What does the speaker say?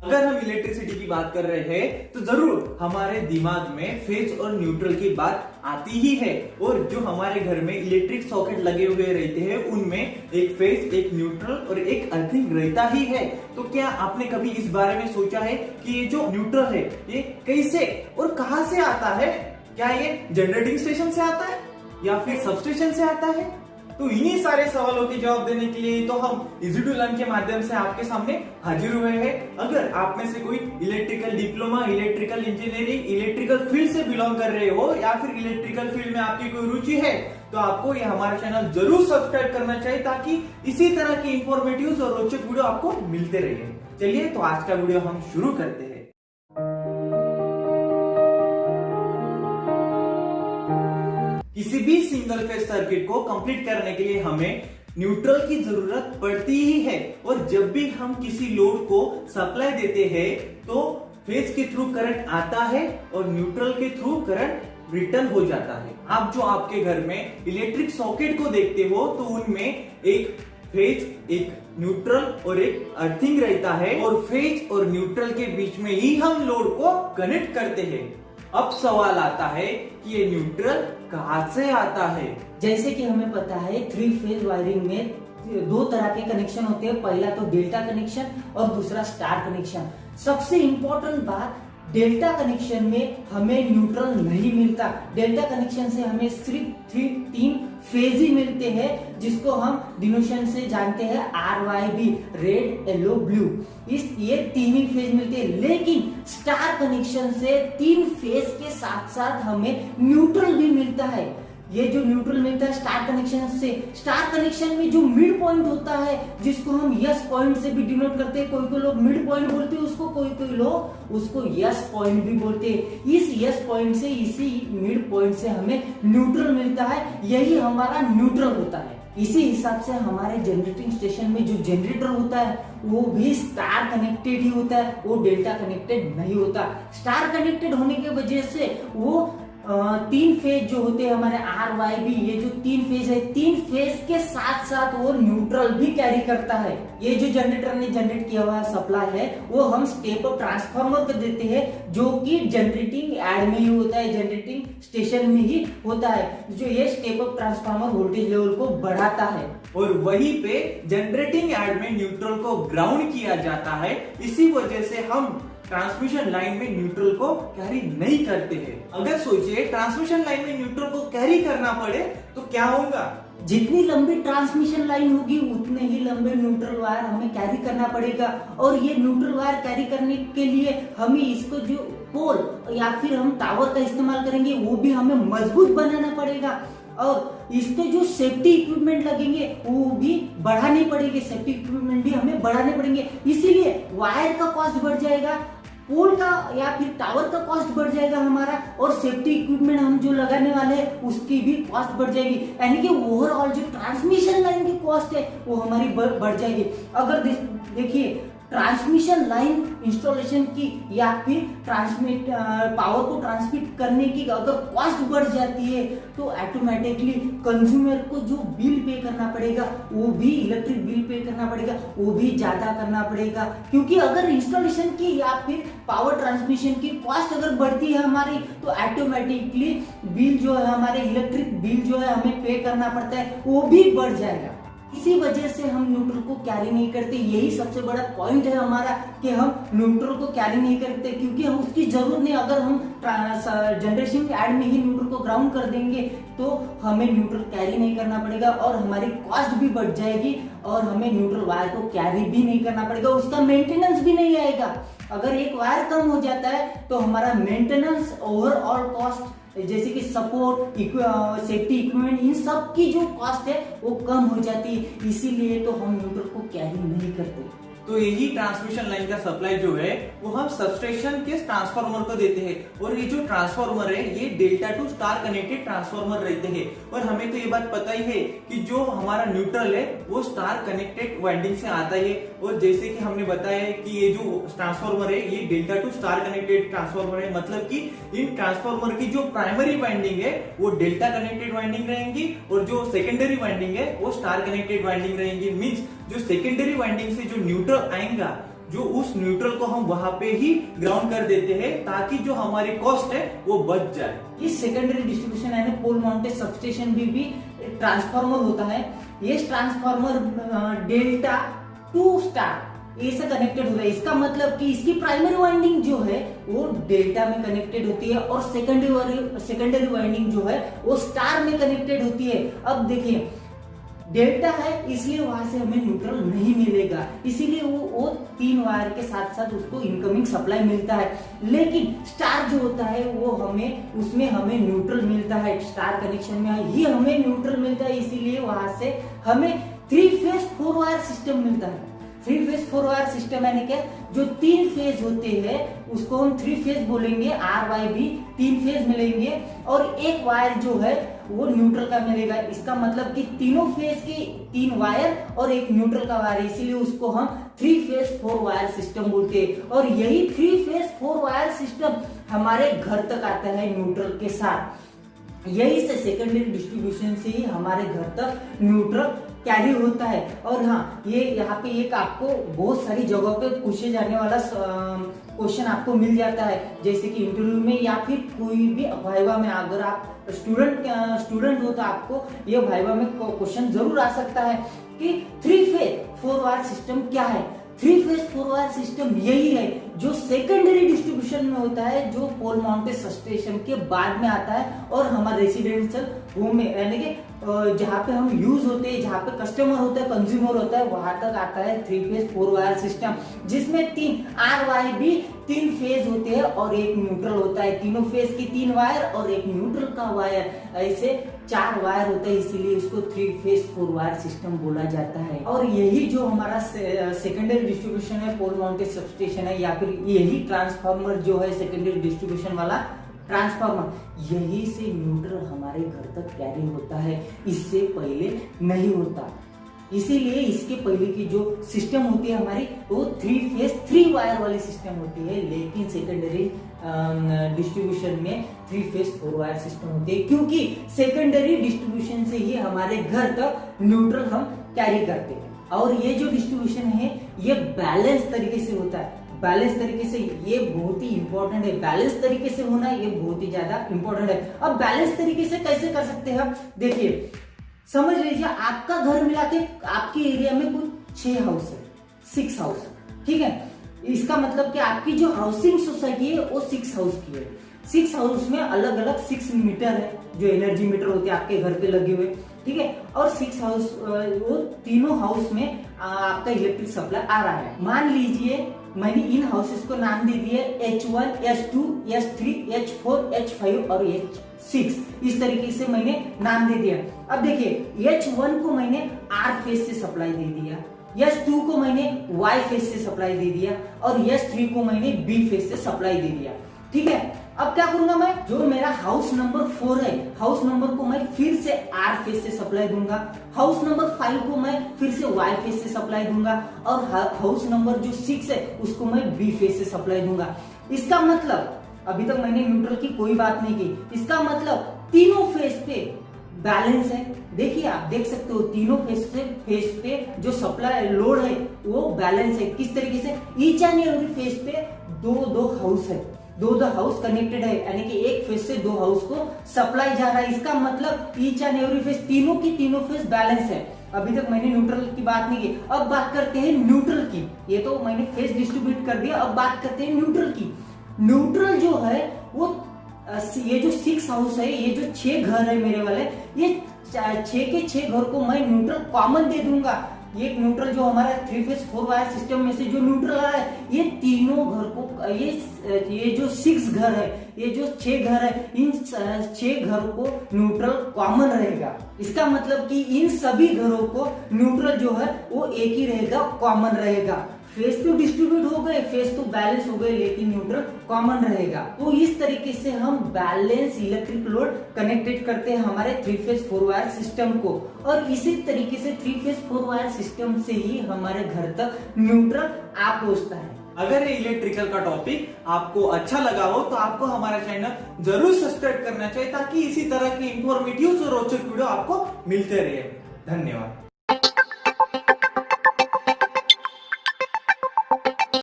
अगर हम इलेक्ट्रिसिटी की बात कर रहे हैं तो जरूर हमारे दिमाग में फेज और न्यूट्रल की बात आती ही है। और जो हमारे घर में इलेक्ट्रिक सॉकेट लगे हुए रहते हैं उनमें एक फेज, एक न्यूट्रल और एक अर्थिंग रहता ही है। तो क्या आपने कभी इस बारे में सोचा है कि ये जो न्यूट्रल है ये कैसे और कहां से आता है? क्या ये जनरेटिंग स्टेशन से आता है या फिर सबस्टेशन से आता है? तो इन्हीं सारे सवालों के जवाब देने के लिए तो हम इजी टू लर्न के माध्यम से आपके सामने हाजिर हुए हैं। अगर आप में से कोई electrical diploma, electrical engineering, electrical field से बिलोंग कर रहे हो या फिर इलेक्ट्रिकल फील्ड में आपकी कोई रुचि है तो आपको ये हमारा चैनल जरूर सब्सक्राइब करना चाहिए ताकि इसी तरह की इंफॉर्मेटिव और रोचक वीडियो आपको मिलते रहे। चलिए तो आज का वीडियो हम शुरू करते हैं। किसी भी सिंगल फेज सर्किट को कंप्लीट करने के लिए हमें न्यूट्रल की जरूरत पड़ती ही है। और जब भी हम किसी लोड को सप्लाई देते हैं तो फेज के थ्रू करंट आता है और न्यूट्रल के थ्रू करंट रिटर्न हो जाता है। आप जो आपके घर में इलेक्ट्रिक सॉकेट को देखते हो तो उनमें एक फेज, एक न्यूट्रल और एक अर्थिंग रहता है और फेज और न्यूट्रल के बीच में ही हम लोड को कनेक्ट करते हैं। अब सवाल आता है कि ये न्यूट्रल कहां से आता है? जैसे कि हमें पता है 3 फेज वायरिंग में 2 तरह के कनेक्शन होते हैं। पहला तो डेल्टा कनेक्शन और दूसरा स्टार कनेक्शन। सबसे इंपॉर्टेंट बात, डेल्टा कनेक्शन में हमें न्यूट्रल नहीं मिलता। डेल्टा कनेक्शन से हमें सिर्फ 3 फेज ही मिलते हैं जिसको हम डिनोशन से जानते हैं RYB, रेड, येलो, ब्लू। ये 3 ही फेज मिलते हैं। लेकिन स्टार कनेक्शन से 3 फेज के साथ साथ हमें न्यूट्रल भी मिलता है। ये जो न्यूट्रल मिलता है स्टार कनेक्शन से, स्टार कनेक्शन में जो मिड पॉइंट होता है जिसको हम यस पॉइंट से भी डिनोट करते हैं। कोई लोग मिड पॉइंट बोलते हैं उसको, कोई लोग उसको यस पॉइंट भी बोलते हैं। इस यस पॉइंट से, इसी मिड पॉइंट से हमें न्यूट्रल मिलता है। यही हमारा न्यूट्रल होता है। इसी हिसाब से हमारे जनरेटिंग स्टेशन में जो जनरेटर होता है वो भी स्टार कनेक्टेड ही होता है, वो डेल्टा कनेक्टेड नहीं होता। स्टार कनेक्टेड होने की वजह से वो 3 फेज जो होते हैं हमारे RYB, ये जो 3 फेज है, 3 फेज के साथ साथ वो न्यूट्रल भी कैरी करता है। ये जो जनरेटर ने जनरेट किया हुआ सप्लाई है वो हम स्टेप अप ट्रांसफार्मर को देते हैं जो कि जनरेटिंग एड में ही होता है, जनरेटिंग स्टेशन में ही होता है। जो ये step up transformer voltage level को बढ़ाता है और वहीं पे जनरेटिंग एड में न्यूट्रल को ग्राउंड किया जाता है। इसी वजह से हम ट्रांसमिशन लाइन में न्यूट्रल को कैरी नहीं करते हैं। अगर सोचिए ट्रांसमिशन लाइन में न्यूट्रल को कैरी करना पड़े तो क्या होगा? जितनी लंबी ट्रांसमिशन लाइन होगी उतने ही लंबे न्यूट्रल वायर हमें कैरी करना पड़ेगा। और ये न्यूट्रल वायर कैरी करने के लिए हमें इसको जो पोल या फिर हम टावर का इस्तेमाल करेंगे वो भी हमें मजबूत बनाना पड़ेगा। और इसके जो सेफ्टी इक्विपमेंट लगेंगे वो भी बढ़ाने पड़ेंगे, सेफ्टी इक्विपमेंट भी हमें बढ़ाने पड़ेंगे। इसीलिए वायर का कॉस्ट बढ़ जाएगा, पोल का या फिर टावर का कॉस्ट बढ़ जाएगा हमारा, और सेफ्टी इक्विपमेंट हम जो लगाने वाले हैं उसकी भी कॉस्ट बढ़ जाएगी। यानी कि ओवरऑल जो ट्रांसमिशन लाइन की कॉस्ट है वो हमारी बढ़ जाएगी। अगर देखिए ट्रांसमिशन लाइन इंस्टॉलेशन की या फिर पावर को ट्रांसमिट करने की अगर कॉस्ट बढ़ जाती है तो ऑटोमेटिकली कंज्यूमर को जो बिल पे करना पड़ेगा वो भी, इलेक्ट्रिक बिल पे करना पड़ेगा वो भी ज्यादा करना पड़ेगा। क्योंकि अगर इंस्टॉलेशन की या फिर पावर ट्रांसमिशन की कॉस्ट अगर बढ़ती है हमारी तो ऑटोमेटिकली बिल जो है, हमारे इलेक्ट्रिक बिल जो है हमें पे करना पड़ता है, वो भी बढ़ जाएगा। इसी वजह से हम न्यूट्रल को कैरी नहीं करते। यही सबसे बड़ा पॉइंट है हमारा कि हम न्यूट्रल को कैरी नहीं करते क्योंकि हम उसकी जरूरत नहीं। अगर हम जनरेशन एड में ही न्यूट्रल को ग्राउंड कर देंगे तो हमें न्यूट्रल कैरी नहीं करना पड़ेगा और हमारी कॉस्ट भी बढ़ जाएगी और हमें न्यूट्रल वायर को कैरी भी नहीं करना पड़ेगा, उसका मेंटेनेंस भी नहीं आएगा। अगर एक वायर कम हो जाता है तो हमारा मेंटेनेंस, ओवरऑल कॉस्ट जैसे कि सपोर्ट, सेफ्टी इक्विपमेंट, इन सब की जो कॉस्ट है वो कम हो जाती है। इसीलिए तो हम न्यूट्रल को कैरी नहीं करते। तो यही ट्रांसमिशन लाइन का सप्लाई जो है वो हम सबस्टेशन के ट्रांसफार्मर को देते हैं। और ये जो ट्रांसफार्मर है ये delta two star connected transformer रहते हैं। और हमें तो ये बात पता ही है कि जो हमारा न्यूट्रल है वो स्टार कनेक्टेड वाइंडिंग से आता है। और जैसे कि हमने बताया है कि ये जो ट्रांसफार्मर है ये delta two star connected transformer है, मतलब कि इन ट्रांसफार्मर की जो प्राइमरी वाइंडिंग है वो डेल्टा कनेक्टेड वाइंडिंग रहेंगी और जो सेकेंडरी वाइंडिंग है वो स्टार कनेक्टेड वाइंडिंग रहेंगी। मींस जो सेकेंडरी वाइंडिंग से जो न्यूट्रल आएगा, जो उस न्यूट्रल को हम वहां पे ही ग्राउंड कर देते हैं ताकि जो हमारी कॉस्ट है वो बच जाए। ये सेकेंडरी डिस्ट्रीब्यूशन यानी पोल माउंटेड सबस्टेशन भी ट्रांसफार्मर होता है। ये ट्रांसफार्मर डेल्टा टू स्टार ऐसे कनेक्टेड होता है। इसका मतलब कि इसकी प्राइमरी वाइंडिंग जो है वो डेल्टा में कनेक्टेड होती है और सेकेंडरी वाइंडिंग जो है वो स्टार में कनेक्टेड होती है। अब देखिए डेल्टा है इसलिए वहां से हमें न्यूट्रल नहीं मिलेगा, इसीलिए वो 3 वायर के साथ साथ उसको इनकमिंग सप्लाई मिलता है। लेकिन स्टार जो होता है वो उसमें हमें न्यूट्रल मिलता है, स्टार कनेक्शन में ही हमें न्यूट्रल मिलता है, इसीलिए वहां से हमें 3 फेज 4 वायर सिस्टम मिलता है। 3 फेज 4 वायर सिस्टम यानी क्या, जो 3 फेज होते हैं उसको हम 3 फेज बोलेंगे, आर वाई भी 3 फेज मिलेंगे और एक वायर जो है वो न्यूट्रल का मिलेगा। इसका मतलब कि तीनों फेज के 3 वायर और एक न्यूट्रल का वायर, इसीलिए उसको हम 3 फेज 4 वायर सिस्टम बोलते हैं। और यही 3 फेज 4 वायर सिस्टम हमारे घर तक आता है न्यूट्रल के साथ। यही से सेकेंडरी डिस्ट्रीब्यूशन से ही हमारे घर तक न्यूट्रल कैरी होता है। और हाँ, ये यहाँ पे एक आपको बहुत सारी जगहों पे पूछे जाने वाला क्वेश्चन आपको मिल जाता है, जैसे कि इंटरव्यू में या फिर कोई भी वाइवा में। अगर आप स्टूडेंट हो तो आपको ये वाइवा में क्वेश्चन जरूर आ सकता है कि 3 फेज 4 वायर सिस्टम क्या है। 3 फेज 4 वायर सिस्टम यही है जो सेकेंडरी डिस्ट्रीब्यूशन में होता है, जो पोल माउंटेड सबस्टेशन के बाद में आता है और हमारे रेसिडेंशियल होम में यानी कि जहाँ पे हम यूज होते हैं, जहाँ पे कस्टमर होता है, कंज्यूमर होता है, वहां तक आता है 3 फेज 4 वायर सिस्टम, जिसमें 3 आर वाई भी 3 फेज होते हैं और एक न्यूट्रल होता है। तीनों फेज की 3 वायर और एक न्यूट्रल का वायर, ऐसे 4 वायर होता है, इसीलिए इसको 3 फेज 4 वायर सिस्टम बोला जाता है। और यही जो हमारा सेकेंडरी डिस्ट्रीब्यूशन है, पोल माउंटेड सबस्टेशन है, या फिर यही ट्रांसफार्मर जो है सेकेंडरी डिस्ट्रीब्यूशन वाला ट्रांसफार्मर, यही से न्यूट्रल हमारे घर तक कैरी होता है, इससे पहले नहीं होता। इसीलिए इसके पहले की जो सिस्टम होती है हमारी वो 3 फेज 3 वायर वाली सिस्टम होती है, लेकिन सेकेंडरी डिस्ट्रीब्यूशन में 3 फेज 4 वायर सिस्टम होती है, क्योंकि सेकेंडरी डिस्ट्रीब्यूशन से ही हमारे घर तक न्यूट्रल हम कैरी करते हैं। और ये जो डिस्ट्रीब्यूशन है ये बैलेंस तरीके से होता है। बैलेंस तरीके से ये बहुत ही इंपॉर्टेंट है, बैलेंस तरीके से होना ये बहुत ही ज्यादा इंपॉर्टेंट है। अब बैलेंस तरीके से कैसे कर सकते हैं हम, देखिए समझ लीजिए आपका घर मिला के आपके एरिया में कुछ 6 हाउस है, 6 हाउस, ठीक है। इसका मतलब कि आपकी जो हाउसिंग सोसाइटी है वो 6 हाउस की है। 6 हाउस में अलग अलग 6 मीटर है, जो एनर्जी मीटर होते हैं आपके घर पे लगे हुए, ठीक है। और 6 हाउस, वो तीनों हाउस में आपका इलेक्ट्रिक सप्लाई आ रहा है। मान लीजिए मैंने इन हाउसेस को नाम दे दिए H1, H2, H3, H4, H5 और H6, इस तरीके से मैंने नाम दे दिया। अब देखिए H1 को मैंने R फेज से सप्लाई दे दिया, H2 को मैंने Y फेज से सप्लाई दे दिया और H3 को मैंने B फेज से सप्लाई दे दिया, ठीक है। अब क्या करूंगा मैं, जो मेरा हाउस नंबर 4 है, हाउस नंबर को मैं फिर से R फेज से सप्लाई दूंगा, हाउस नंबर 5 को मैं फिर से Y फेज से सप्लाई दूंगा और हाउस नंबर जो 6 है उसको मैं B फेज से सप्लाई दूंगा। इसका मतलब, अभी तक मैंने न्यूट्रल की कोई बात नहीं की, इसका मतलब तीनों फेज पे बैलेंस है। देखिए आप देख सकते हो तीनों फेज पे जो सप्लाई लोड है वो बैलेंस है। किस तरीके से, ईच एंड एवरी फेज पे दो हाउस है, दो हाउस कनेक्टेड है, यानी कि एक फेज से 2 हाउस को सप्लाई जा रहा है। इसका मतलब ईच एंड एवरी फेज, तीनों फेज बैलेंस है। अभी तक मैंने न्यूट्रल की बात नहीं की, अब बात करते हैं न्यूट्रल की। ये तो मैंने फेज डिस्ट्रीब्यूट कर दिया, अब बात करते हैं न्यूट्रल की। न्यूट्रल जो है वो ये जो 6 हाउस है, ये जो 6 घर है मेरे वाले, ये 6 के 6 घर को मैं न्यूट्रल कॉमन दे दूंगा। ये न्यूट्रल जो हमारा 3 फेज 4 वायर सिस्टम में से जो न्यूट्रल आ रहा है, ये तीनों घर को, ये जो 6 घर है, ये जो 6 घर है, इन 6 घर को न्यूट्रल कॉमन रहेगा। इसका मतलब कि इन सभी घरों को न्यूट्रल जो है वो एक ही रहेगा, कॉमन रहेगा। फेज तो डिस्ट्रीब्यूट हो गए, फेज तो बैलेंस हो गए, लेकिन न्यूट्रल कॉमन रहेगा। तो इस तरीके से हम बैलेंस इलेक्ट्रिक लोड कनेक्टेड करते हैं हमारे 3 फेज 4 वायर सिस्टम को, और इसी तरीके से 3 फेज 4 वायर सिस्टम से ही हमारे घर तक न्यूट्रल आ पहुंचता है। अगर ये इलेक्ट्रिकल का टॉपिक आपको अच्छा लगा हो तो आपको हमारा चैनल जरूर सब्सक्राइब करना चाहिए, ताकि इसी तरह की इंफॉर्मेटिव और रोचक वीडियो आपको मिलते रहे। धन्यवाद।